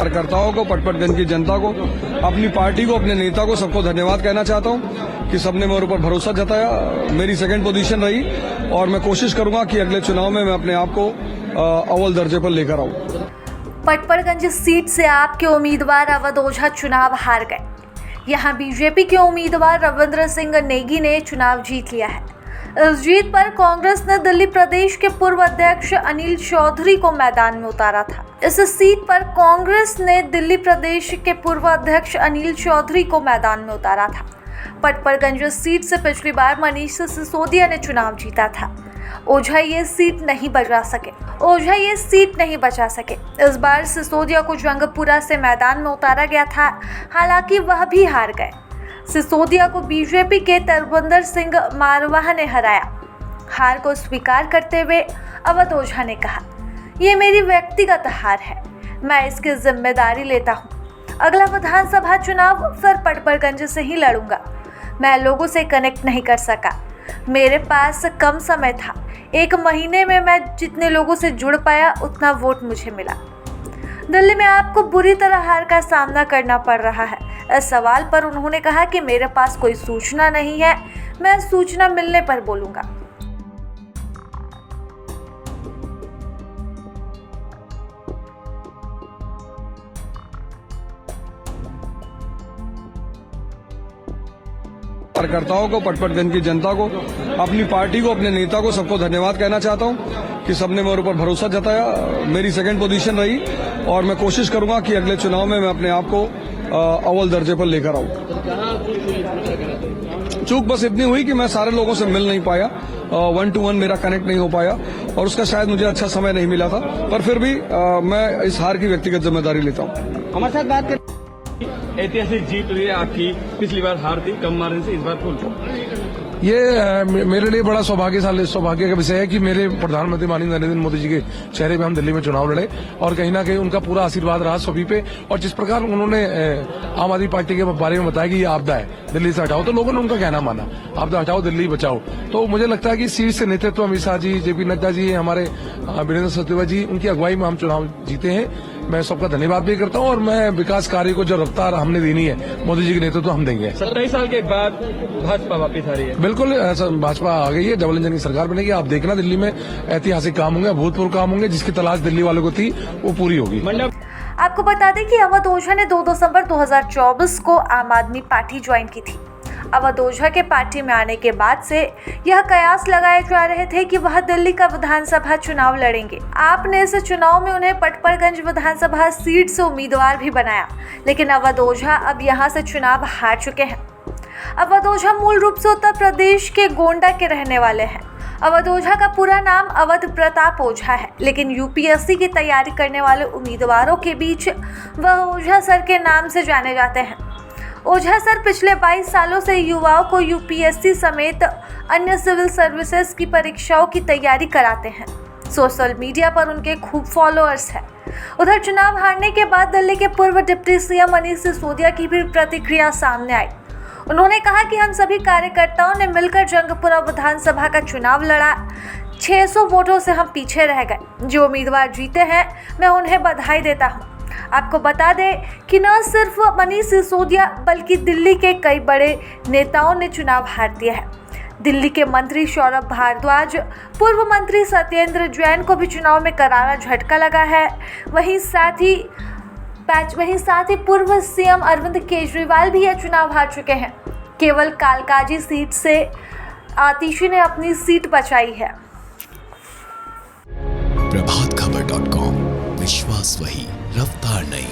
कार्यकर्ताओं को, पटपटगंज की जनता को, अपनी पार्टी को, अपने नेता को, सबको धन्यवाद कहना चाहता हूं कि सबने मेरे ऊपर भरोसा जताया। मेरी सेकंड पोजीशन रही और मैं कोशिश करूंगा कि अगले चुनाव में मैं अपने आप को अव्वल दर्जे पर लेकर आऊं। पटपड़गंज सीट से आपके उम्मीदवार अवध ओझा चुनाव हार गए। यहां बीजेपी के उम्मीदवार रविंद्र सिंह नेगी ने चुनाव जीत लिया है। इस जीत पर कांग्रेस ने दिल्ली प्रदेश के पूर्व अध्यक्ष अनिल चौधरी को मैदान में उतारा था। इस सीट पर कांग्रेस ने दिल्ली प्रदेश के पूर्व अध्यक्ष अनिल चौधरी को मैदान में उतारा था। पटपड़गंज सीट से पिछली बार मनीष सिसोदिया ने चुनाव जीता था। ओझा ये सीट नहीं बचा सके। इस बार सिसोदिया को जंगपुरा से मैदान में उतारा गया था, हालांकि वह भी हार गए। सिसोदिया को बीजेपी के तरविंदर सिंह मारवाह ने हराया। हार को स्वीकार करते हुए अवध ओझा ने कहा, ये मेरी व्यक्तिगत हार है, मैं इसकी जिम्मेदारी लेता हूँ। अगला विधानसभा चुनाव फिर पटपड़गंज से ही लड़ूंगा। मैं लोगों से कनेक्ट नहीं कर सका, मेरे पास कम समय था। 1 महीने में मैं जितने लोगों से जुड़ पाया उतना वोट मुझे मिला। दिल्ली में आपको बुरी तरह हार का सामना करना पड़ रहा है। इस सवाल पर उन्होंने कहा कि मेरे पास कोई सूचना नहीं है, मैं सूचना मिलने पर बोलूंगा। कार्यकर्ताओं को, पटपटगंज की जनता को, अपनी पार्टी को, अपने नेता को, सबको धन्यवाद कहना चाहता हूं कि सबने मेरे ऊपर भरोसा जताया। मेरी सेकंड पोजीशन रही और मैं कोशिश करूंगा कि अगले चुनाव में मैं अपने आप को अव्वल दर्जे पर लेकर आऊं। चूक बस इतनी हुई कि मैं सारे लोगों से मिल नहीं पाया, 1 to 1 मेरा कनेक्ट नहीं हो पाया और उसका शायद मुझे अच्छा समय नहीं मिला था, पर फिर भी मैं इस हार की व्यक्तिगत जिम्मेदारी लेता हूं। हमारे साथ बात कर ऐतिहासिक जीत रही है आपकी, पिछली बार हार थी कम मार्जिन से, इस बार फुल। ये मेरे लिए बड़ा सौभाग्य का विषय है कि मेरे प्रधानमंत्री माननीय नरेंद्र मोदी जी के चेहरे पे हम दिल्ली में चुनाव लड़े और कहीं ना कहीं उनका पूरा आशीर्वाद रहा सभी पे। और जिस प्रकार उन्होंने आम आदमी पार्टी के बारे में बताया कि ये आपदा है, दिल्ली से हटाओ, तो लोगों ने उनका कहना माना, आपदा हटाओ, दिल्ली बचाओ। तो मुझे लगता है कि सीट से नेतृत्व अमित शाह जी, जेपी नड्डा जी, हमारे वीरेंद्र सचदेवा जी, उनकी अगुवाई में हम चुनाव जीते हैं। मैं सबका धन्यवाद भी करता हूं और मैं विकास कार्य को जो रफ्तार हमने देनी है, मोदी जी के नेतृत्व हम देंगे। 27 साल के बाद भाजपा वापस आ रही है। बिल्कुल, भाजपा आ गई है, डबल इंजन की सरकार बनेगी। आप देखना दिल्ली में ऐतिहासिक काम होंगे, भूतपूर्व काम होंगे, जिसकी तलाश दिल्ली वालों को थी वो पूरी होगी। आपको बता दें कि अवध ओझा ने 2 दिसंबर 2024 को आम आदमी पार्टी ज्वाइन की थी। अवध ओझा के पार्टी में आने के बाद से यह कयास लगाए जा रहे थे कि वह दिल्ली का विधानसभा चुनाव लड़ेंगे। आपने इस चुनाव में उन्हें पटपड़गंज विधानसभा सीट से उम्मीदवार भी बनाया, लेकिन अवध ओझा अब यहां से चुनाव हार चुके हैं। अवध ओझा मूल रूप से उत्तर प्रदेश के गोंडा के रहने वाले हैं। अवध ओझा का पूरा नाम अवध प्रताप ओझा है, लेकिन यूपीएससी की तैयारी करने वाले उम्मीदवारों के बीच वह ओझा सर के नाम से जाने जाते हैं। ओझा सर पिछले 22 सालों से युवाओं को यूपीएससी समेत अन्य सिविल सर्विसेज की परीक्षाओं की तैयारी कराते हैं। सोशल मीडिया पर उनके खूब फॉलोअर्स हैं। उधर चुनाव हारने के बाद दिल्ली के पूर्व डिप्टी सीएम मनीष सिसोदिया की भी प्रतिक्रिया सामने आई। उन्होंने कहा कि हम सभी कार्यकर्ताओं ने मिलकर जंगपुरा विधानसभा का चुनाव लड़ा। 600 वोटों से हम पीछे रह गए। जो उम्मीदवार जीते हैं मैं उन्हें बधाई देता हूं। आपको बता दें कि न सिर्फ मनीष सिसोदिया बल्कि दिल्ली के कई बड़े नेताओं ने चुनाव हार दिया है। दिल्ली के मंत्री सौरभ भारद्वाज, पूर्व मंत्री सत्येंद्र जैन को भी चुनाव में करारा झटका लगा है। वहीं साथ ही पूर्व सीएम अरविंद केजरीवाल भी यह चुनाव हार चुके हैं। केवल कालकाजी सीट से आतिशी ने अपनी सीट बचाई है। प्रभातखबर.com, विश्वास वही, रफ्तार नहीं।